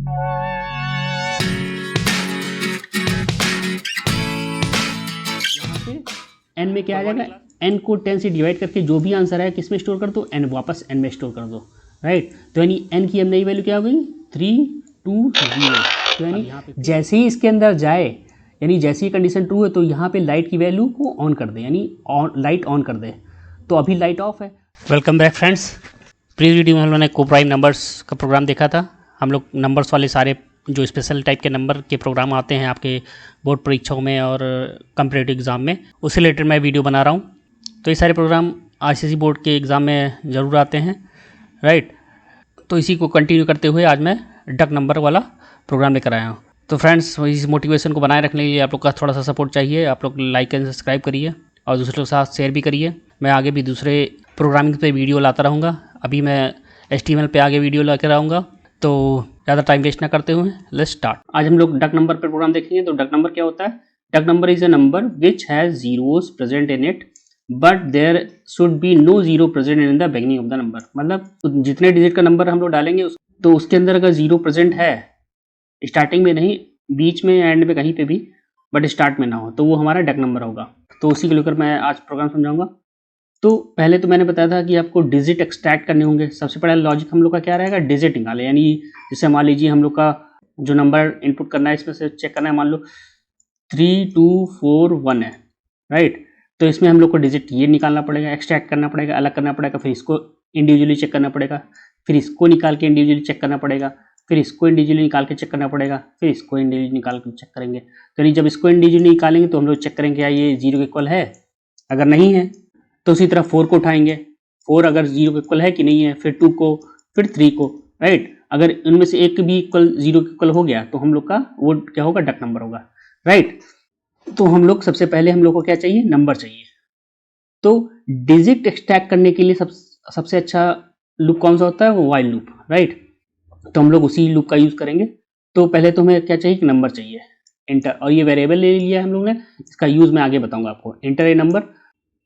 यहाँ पे n में क्या आ जाएगा, n को 10 से डिवाइड करके जो भी आंसर है किस में स्टोर कर दो, n वापस n में स्टोर कर दो, राइट। तो यानी n की अब नई वैल्यू क्या हो गई 320। तो यानी जैसे ही इसके अंदर जाए, यानी जैसे ही कंडीशन ट्रू है तो यहाँ पे लाइट की वैल्यू को ऑन कर दे, यानी लाइट ऑन कर दे। तो अभी लाइट ऑफ है। Welcome back friends. Previous video में हम लोगों ने कोप्राइम नंबर्स का प्रोग्राम देखा था। हम लोग नंबर्स वाले सारे जो स्पेशल टाइप के नंबर के प्रोग्राम आते हैं आपके बोर्ड परीक्षाओं में और कॉम्पिटिटिव एग्ज़ाम में, उससे रिलेटेड मैं वीडियो बना रहा हूँ। तो ये सारे प्रोग्राम आईसीएसई बोर्ड के एग्ज़ाम में ज़रूर आते हैं, राइट। तो इसी को कंटिन्यू करते हुए आज मैं डक नंबर वाला प्रोग्राम लेकर आया हूँ। तो फ्रेंड्स, इस मोटिवेशन को बनाए रखने के लिए आप लोग का थोड़ा सा सपोर्ट चाहिए। आप लोग लाइक एंड सब्सक्राइब करिए और दूसरों के साथ शेयर भी करिए। मैं आगे भी दूसरे प्रोग्रामिंग पे वीडियो लाता रहूँगा। अभी मैं HTML पे आगे वीडियो लेकर आऊँगा। तो ज़्यादा टाइम वेस्ट ना करते हुए लेट्स स्टार्ट। आज हम लोग डक नंबर पर प्रोग्राम देखेंगे। तो डक नंबर क्या होता है? Duck number is a number which has zeros present in it but there should be no zero present in the beginning of the number. मतलब जितने डिजिट का नंबर हम लोग डालेंगे तो उसके अंदर अगर जीरो प्रेजेंट है, स्टार्टिंग में नहीं, बीच में, एंड में, कहीं पे भी, बट स्टार्ट में ना हो, तो वो हमारा डक नंबर होगा। तो उसी को लेकर मैं आज प्रोग्राम समझाऊंगा। तो पहले तो मैंने बताया था कि आपको डिजिट एक्सट्रैक्ट करने होंगे। सबसे पहला लॉजिक हम लोग का क्या रहेगा, डिजिट निकाले। यानी जैसे मान लीजिए हम लोग का जो नंबर इनपुट करना है, इसमें से चेक करना है, मान लो 3241 है, राइट। तो इसमें हम लोग को डिजिट ये निकालना पड़ेगा, एक्सट्रैक्ट करना पड़ेगा, अलग करना पड़ेगा, फिर इसको इंडिविजुअली चेक करना पड़ेगा, फिर इसको निकाल के इंडिविजुअली चेक करना पड़ेगा, फिर इसको इंडिविजुअली निकाल के चेक करना पड़ेगा, फिर इसको इंडिविजुअली निकाल के चेक करेंगे। तो जब इसको इंडिविजुअली निकालेंगे तो हम लोग चेक करेंगे क्या ये जीरो के इक्वल है। अगर नहीं है तो उसी तरह 4 को उठाएंगे, 4 अगर जीरो के इक्वल है कि नहीं है, फिर 2 को, फिर 3 को, राइट। अगर इनमें से एक भी इक्वल जीरो के इक्वल हो गया तो हम लोग का वो क्या होगा, डक नंबर होगा, राइट। तो हम लोग सबसे पहले हम लोग को क्या चाहिए, नंबर चाहिए। तो डिजिट एक्सट्रैक्ट करने के लिए सबसे अच्छा लूप कौन सा होता है, वो वाइल लूप, राइट। तो हम लोग उसी लूप का यूज करेंगे। तो पहले तो हमें क्या चाहिए, नंबर चाहिए, इंटर। और ये वेरिएबल ले लिया हम लोग ने, इसका यूज मैं आगे बताऊंगा आपको। इंटर ए नंबर,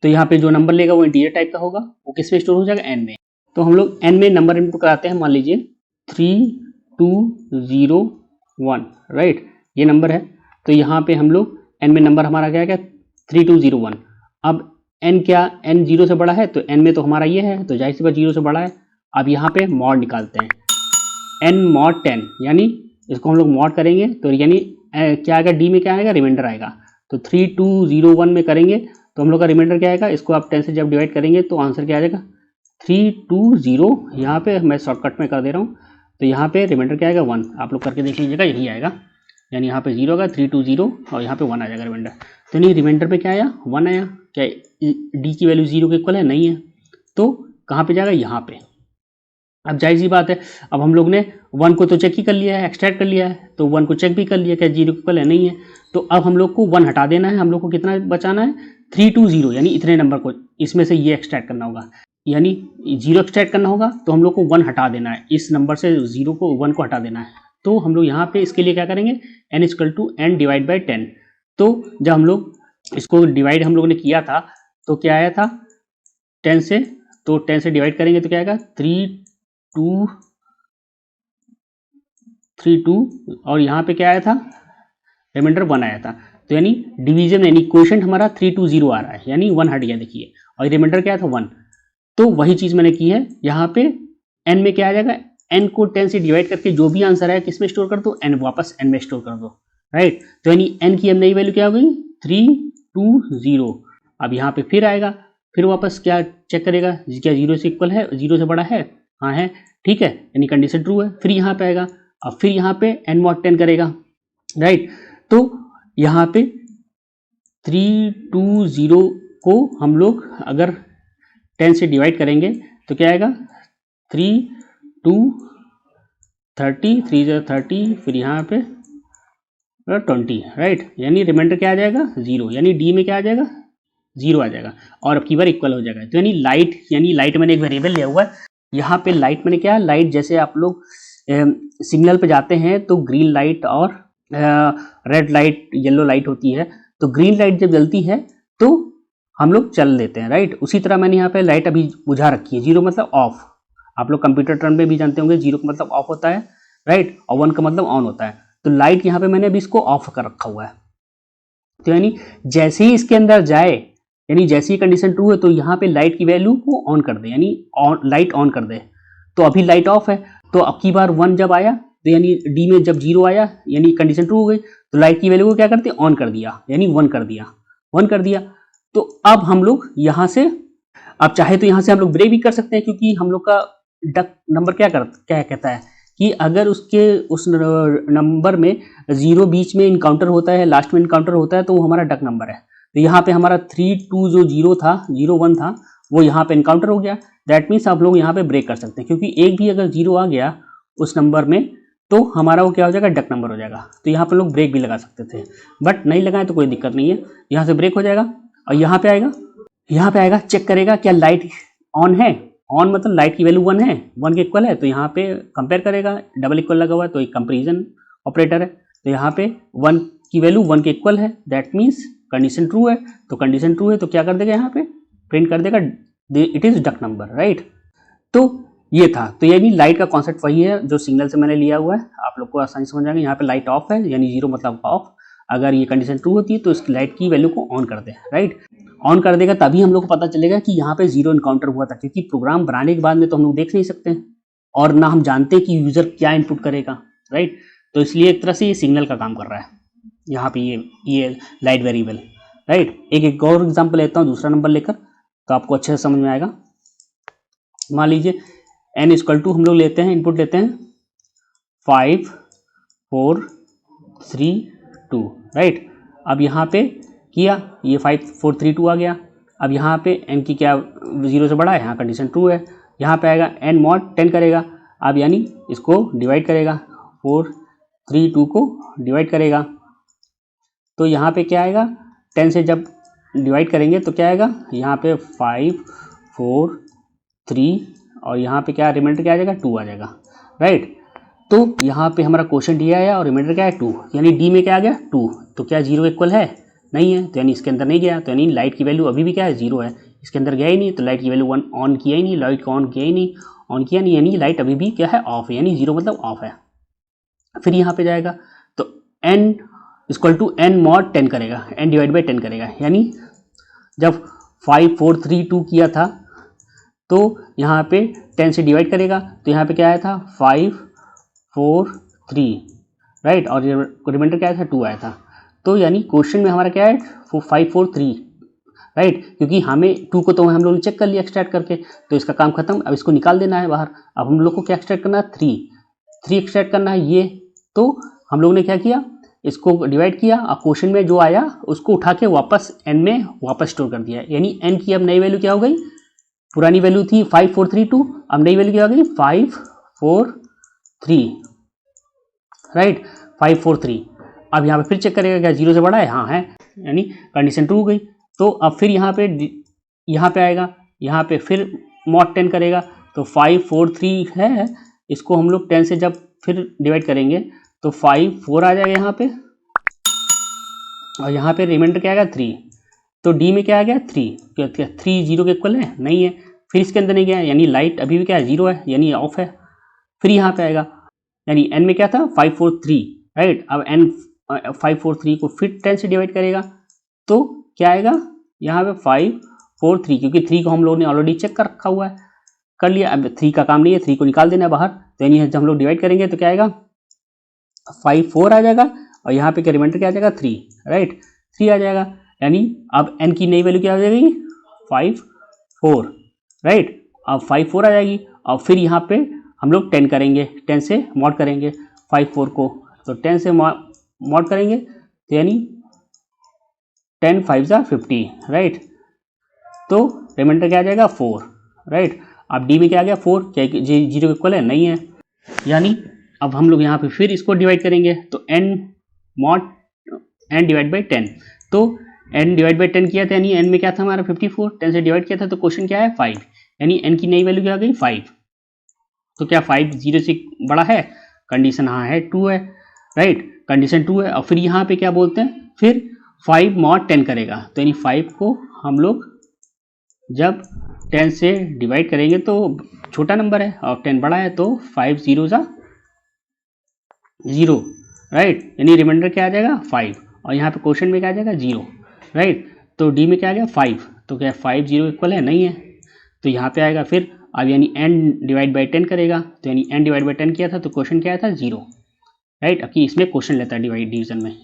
तो यहाँ पे जो नंबर लेगा वो इंटीजर टाइप का होगा, वो किस में स्टोर हो जाएगा, एन में। तो हम लोग एन में नंबर इनपुट कराते हैं। मान लीजिए 3201, राइट, ये नंबर है। तो यहाँ पे हम लोग एन में नंबर हमारा क्या है, 3201। अब एन क्या, एन जीरो से बड़ा है, तो एन में तो हमारा ये है, तो जाहिर सी बात जीरो से बड़ा है। अब यहाँ पे मॉड निकालते हैं, एन मॉड 10, यानी इसको हम लोग मॉड करेंगे तो यानी क्या आएगा, डी में क्या आएगा, रिमाइंडर आएगा। तो 3201 में करेंगे तो हम लोग का रिमाइंडर क्या आएगा, इसको आप 10 से जब डिवाइड करेंगे तो आंसर क्या आ जाएगा 320। यहाँ पे मैं शॉर्टकट में कर दे रहा हूँ। तो यहाँ पे रिमाइंडर क्या आएगा 1। आप लोग करके देख लीजिएगा, यही आएगा। यानी यहाँ पे 0 होगा, 320 और यहाँ पे 1 आ जाएगा रिमाइंडर। तो नहीं, रिमाइंडर पे क्या आया, 1 आया। क्या डी की वैल्यू 0 के इक्वल है, नहीं है, तो कहाँ पे जाएगा, यहाँ पे। अब जाहिर सी बात है, अब हम लोग ने 1 को तो चेक ही कर लिया है, एक्सट्रैक्ट कर लिया है, तो 1 को चेक भी कर लिया, क्या 0 के इक्वल है, नहीं है। तो अब हम लोग को 1 हटा देना है। हम लोग को कितना बचाना है, 320, यानी इतने नंबर को इसमें से ये एक्सट्रैक्ट करना होगा, यानी 0 एक्सट्रैक्ट करना होगा। तो हम लोग को 1 हटा देना है, इस नंबर से 0 को 1 को हटा देना है। तो हम लोग यहाँ पे इसके लिए क्या करेंगे, n = n डिवाइड बाई 10। तो जब हम लोग इसको डिवाइड हम लोग ने किया था तो क्या आया था 10 से, तो 10 से डिवाइड करेंगे तो क्या आएगा 32 और यहाँ पे क्या आया था, रिमाइंडर 1 आया था। तो यानी डिवीजन, यानी क्वोशंट हमारा 320 आ रहा है, यानी 1 हट गया, देखिए। और रिमाइंडर क्या था, 1। तो वही चीज मैंने की है यहाँ पे। n में क्या आ जाएगा, n को 10 से डिवाइड करके जो भी आंसर है किस में स्टोर कर दो, n वापस n में स्टोर कर दो, राइट। तो यानी n की अब नई वैल्यू क्या हो गई 320। अब यहाँ पे फिर आएगा, फिर वापस क्या चेक करेगा, क्या 0 से इक्वल है, 0 से बड़ा है, हाँ है, ठीक है, यानी कंडीशन ट्रू है। फिर यहाँ पे आएगा, अब फिर यहाँ पे n mod 10 करेगा, राइट। तो यहाँ पे 320 को हम लोग अगर 10 से डिवाइड करेंगे तो क्या आएगा 3 2 30, 3 30, फिर यहाँ पे 20, राइट। यानी रिमाइंडर क्या आ जाएगा 0, यानी डी में क्या आ जाएगा 0 आ जाएगा और अब की बार इक्वल हो जाएगा। तो यानी लाइट मैंने एक वेरिएबल लिया हुआ है। यहाँ पे लाइट मैंने क्या, लाइट जैसे आप लोग सिग्नल पे जाते हैं तो ग्रीन लाइट और रेड लाइट, येलो लाइट होती है। तो ग्रीन लाइट जब जलती है तो हम लोग चल देते हैं, राइट। उसी तरह मैंने यहाँ पे लाइट अभी बुझा रखी है, 0 मतलब ऑफ। आप लोग कंप्यूटर टर्म में भी जानते होंगे 0 का मतलब ऑफ होता है, राइट, और 1 का मतलब ऑन होता है। तो लाइट यहाँ पे मैंने अभी इसको ऑफ कर रखा हुआ है, तो यानी जैसे ही इसके अंदर जाए, यानी जैसे ही कंडीशन ट्रू है तो यहाँ पे लाइट की वैल्यू को ऑन कर दे, यानी लाइट ऑन कर दे। तो अभी लाइट ऑफ है, तो अब की बार 1 जब आया तो यानी डी में जब 0 आया यानी कंडीशन ट्रू हो गई, तो लाइट की वैल्यू को क्या करते, ऑन कर दिया, यानी 1 कर दिया, 1 कर दिया। तो अब हम लोग यहाँ से, अब चाहे तो यहाँ से हम लोग ब्रेक भी कर सकते हैं, क्योंकि हम लोग का डक नंबर क्या कहता है कि अगर उसके उस नंबर में 0 बीच में इनकाउंटर होता है, लास्ट में इनकाउंटर होता है, तो वो हमारा डक नंबर है। तो यहाँ पे हमारा 3 2 जो 0 था, 0 1 था, वो यहाँ पे इनकाउंटर हो गया। दैट मीन्स आप लोग यहाँ पे ब्रेक कर सकते हैं, क्योंकि एक भी अगर 0 आ गया उस नंबर में तो हमारा वो क्या हो जाएगा, डक नंबर हो जाएगा। तो यहाँ पे लोग ब्रेक भी लगा सकते थे, बट नहीं लगाए तो कोई दिक्कत नहीं है, यहाँ से ब्रेक हो जाएगा। और यहाँ पे आएगा, यहाँ पे आएगा, चेक करेगा क्या लाइट ऑन है, ऑन मतलब लाइट की वैल्यू 1 है, 1 के इक्वल है, तो यहाँ पे कंपेयर करेगा, डबल इक्वल लगा हुआ है तो एक कंपेरिजन ऑपरेटर है, तो यहाँ पे 1 की वैल्यू 1 के इक्वल है, दैट मीन्स कंडीशन ट्रू है। तो कंडीशन ट्रू है तो क्या कर देगा, यहाँ पे प्रिंट कर देगा it is duck number, right. तो ये था, तो यानी लाइट का कॉन्सेप्ट वही है जो सिग्नल से मैंने लिया हुआ है, आप लोग को आसानी समझ जाएगा। यहाँ पे लाइट ऑफ है, यानी 0 मतलब ऑफ, अगर ये कंडीशन ट्रू होती है तो इस लाइट की वैल्यू को ऑन कर दे, राइट, ऑन कर देगा, तभी हम लोग को पता चलेगा कि यहाँ पे 0 इनकाउंटर हुआ था, क्योंकि प्रोग्राम बनाने के बाद में तो हम लोग देख नहीं सकते हैं और ना हम जानते हैं कि यूजर क्या इनपुट करेगा, राइट। तो इसलिए एक तरह से ये सिग्नल का काम कर रहा है यहाँ पे ये लाइट वेरिएबल, राइट। एक और एग्जाम्पल लेता हूँ दूसरा नंबर लेकर, तो आपको अच्छे से समझ में आएगा। मान लीजिए n इक्वल टू हम लोग लेते हैं, इनपुट लेते हैं 5 4 3 2, राइट। अब यहाँ पे किया, ये 5 4 3 2 आ गया। अब यहाँ पे n की क्या 0 से बड़ा है, यहाँ कंडीशन ट्रू है, यहाँ पे आएगा n मॉड 10 करेगा। अब यानी इसको डिवाइड करेगा, 4 3 2 को डिवाइड करेगा, तो यहाँ पे क्या आएगा, 10 से जब डिवाइड करेंगे तो क्या आएगा, यहाँ पे 5 4 3 और यहाँ पे क्या रिमाइंडर क्या आ जाएगा, 2 आ जाएगा, राइट। तो यहाँ पे हमारा क्वेश्चन डी आया और रिमाइंडर क्या है 2, यानी डी में क्या आ गया 2, तो क्या 0 इक्वल है, नहीं है, तो यानी इसके अंदर नहीं गया, तो यानी लाइट की वैल्यू अभी भी क्या है 0 है, इसके अंदर गया ही नहीं, तो लाइट की वैल्यू 1 ऑन किया ही नहीं, लाइट को ऑन किया ही नहीं, ऑन किया नहीं, यानी लाइट अभी भी क्या है ऑफ है, यानी 0 मतलब ऑफ है। फिर यहाँ पे जाएगा तो n equal to n mod 10 करेगा, n डिवाइड बाई 10 करेगा, यानी जब 5 4 3 2 किया था तो यहाँ पे 10 से डिवाइड करेगा, तो यहाँ पे क्या आया था 5 4 3, राइट, और रिमाइंडर क्या आया था 2 आया था। तो यानी क्वेश्चन में हमारा क्या है 5 4 3, राइट, क्योंकि हमें 2 को तो हम लोग ने चेक कर लिया एक्सट्रैक्ट करके, तो इसका काम खत्म। अब इसको निकाल देना है बाहर। अब हम लोग को क्या एक्सट्रैक्ट करना है, 3 एक्सट्रैक्ट करना है ये। तो हम लोग ने क्या किया, इसको डिवाइड किया और क्वेश्चन में जो आया उसको उठा के वापस n में वापस स्टोर कर दिया, यानी n की अब नई वैल्यू क्या हो गई, पुरानी वैल्यू थी 5 4 3 2, अब नई वैल्यू क्या हो गई 5 4 3, राइट, 5 4 3। अब यहाँ पे फिर चेक करेगा क्या 0 से बड़ा है, हाँ है, यानी कंडीशन ट्रू हो गई। तो अब फिर यहाँ पे आएगा, यहाँ पे फिर मॉड 10 करेगा, तो 5 4 3 है, इसको हम लोग 10 से जब फिर डिवाइड करेंगे तो 5 4 आ जाएगा यहाँ पे, और यहाँ पे रिमाइंडर क्या आएगा 3, तो डी में क्या आ गया 3, क्या 3 0 के इक्वल है, नहीं है। फिर इसके अंदर नहीं गया, यानी लाइट अभी भी क्या है 0 है, यानी ऑफ है। फिर यहाँ पे आएगा, यानी n में क्या था 5 4 3, राइट। अब n 5 4 3 को फिर 10 से डिवाइड करेगा, तो क्या आएगा यहाँ पे 5 4 3, क्योंकि 3 को हम लोग ने ऑलरेडी चेक कर रखा हुआ है, कर लिया। अब 3 का काम नहीं है, 3 को निकाल देना है बाहर, तो यानी जब हम लोग डिवाइड करेंगे तो क्या आएगा 5 4 आ जाएगा, और यहाँ पे क्या रिमाइंडर क्या आ जाएगा 3, राइट, 3 आ जाएगा। यानी अब n की नई वैल्यू क्या हो जाएगी 5 4, राइट, अब 5 4 आ जाएगी। और फिर यहाँ पे हम लोग 10 करेंगे, 10 से मॉड करेंगे 5 4 को, तो 10 से मॉड करेंगे, तो यानी 10 5 जा 50, राइट, तो रिमाइंडर क्या आ जाएगा 4, राइट। अब डी में क्या आ गया 4, क्या 0 के इक्वल है, नहीं है। यानी अब हम लोग यहाँ पे फिर इसको डिवाइड करेंगे, तो n mod n divide by 10, तो n डिवाइड बाई 10 किया था, यानी n में क्या था हमारा 54, 10 से डिवाइड किया था, तो क्वेश्चन क्या है 5, यानी n की नई वैल्यू क्या आ गई 5। तो क्या 5 0 से बड़ा है, कंडीशन हाँ है 2 है, राइट, कंडीशन 2 है। और फिर यहाँ पे क्या बोलते हैं, फिर 5 मॉड 10 करेगा, तो यानी 5 को हम लोग जब 10 से डिवाइड करेंगे तो छोटा नंबर है और 10 बड़ा है, तो 5 0 जा 0, राइट, यानी रिमाइंडर क्या आ जाएगा 5, और यहाँ पे क्वेश्चन में क्या आ जाएगा 0, राइट। तो डी में क्या आ गया 5, तो क्या 5 0 इक्वल है, नहीं है, तो यहाँ पे आएगा फिर अब यानी n डिवाइड बाई 10 करेगा, तो यानी n डिवाइड बाई 10 किया था तो क्वेश्चन क्या आया था 0, राइट। अब कि इसमें क्वेश्चन लेता है डिवीजन में,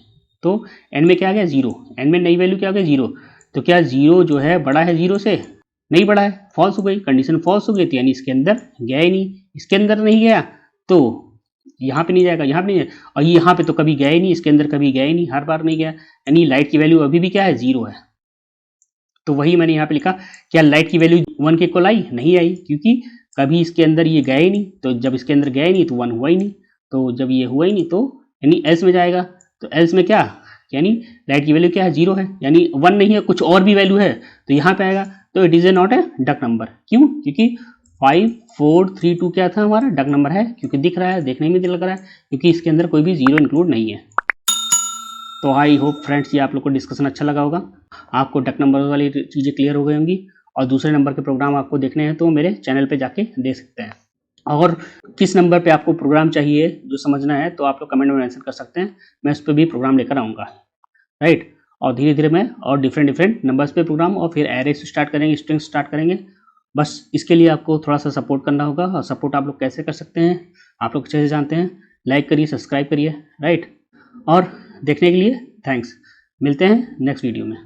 तो n में क्या आ गया 0, n में नई वैल्यू क्या आ गया 0, तो क्या 0 जो है बड़ा है 0 से, नहीं बड़ा है, फॉल्स हो गई, कंडीशन फॉल्स हो गई, तो यानी इसके अंदर गया ही नहीं, इसके अंदर नहीं गया तो यहाँ पे नहीं जाएगा, यहाँ पे नहीं जाएगा, और यहाँ पे तो कभी गया ही नहीं, इसके अंदर कभी गया ही नहीं, हर बार नहीं गया, यानी लाइट की वैल्यू अभी भी क्या है 0 है। तो वही मैंने यहाँ पे लिखा, क्या लाइट की वैल्यू 1 के इक्वल आई, नहीं आई, क्योंकि कभी इसके अंदर ये गया ही नहीं, तो जब इसके अंदर गया ही नहीं तो 1 हुआ ही नहीं, तो जब ये हुआ ही नहीं तो यानी एल्स में जाएगा, तो एल्स में क्या, यानी लाइट की वैल्यू क्या है 0 है, यानी 1 नहीं है, कुछ और भी वैल्यू है, तो यहाँ पे आएगा, तो it is a not a duck number, क्यों, क्योंकि 5 4 3 2 क्या था हमारा, डक नंबर है, क्योंकि दिख रहा है, देखने में लग रहा है, क्योंकि इसके अंदर कोई भी 0 इंक्लूड नहीं है। तो आई होप फ्रेंड्स ये आप लोग को डिस्कशन अच्छा लगा होगा, आपको डक नंबर वाली चीज़ें क्लियर हो गई होंगी, और दूसरे नंबर के प्रोग्राम आपको देखने हैं तो मेरे चैनल पे जाके देख सकते हैं, और किस नंबर पे आपको प्रोग्राम चाहिए जो समझना है तो आप लोग कमेंट में मेंशन कर सकते हैं, मैं उस पर भी प्रोग्राम लेकर आऊँगा, राइट। और धीरे धीरे मैं और डिफरेंट नंबर्स पे प्रोग्राम, और फिर एरे से स्टार्ट करेंगे, स्ट्रिंग स्टार्ट करेंगे, बस इसके लिए आपको थोड़ा सा सपोर्ट करना होगा, और सपोर्ट आप लोग कैसे कर सकते हैं आप लोग अच्छे से जानते हैं, लाइक करिए, सब्सक्राइब करिए, राइट, और देखने के लिए थैंक्स, मिलते हैं नेक्स्ट वीडियो में।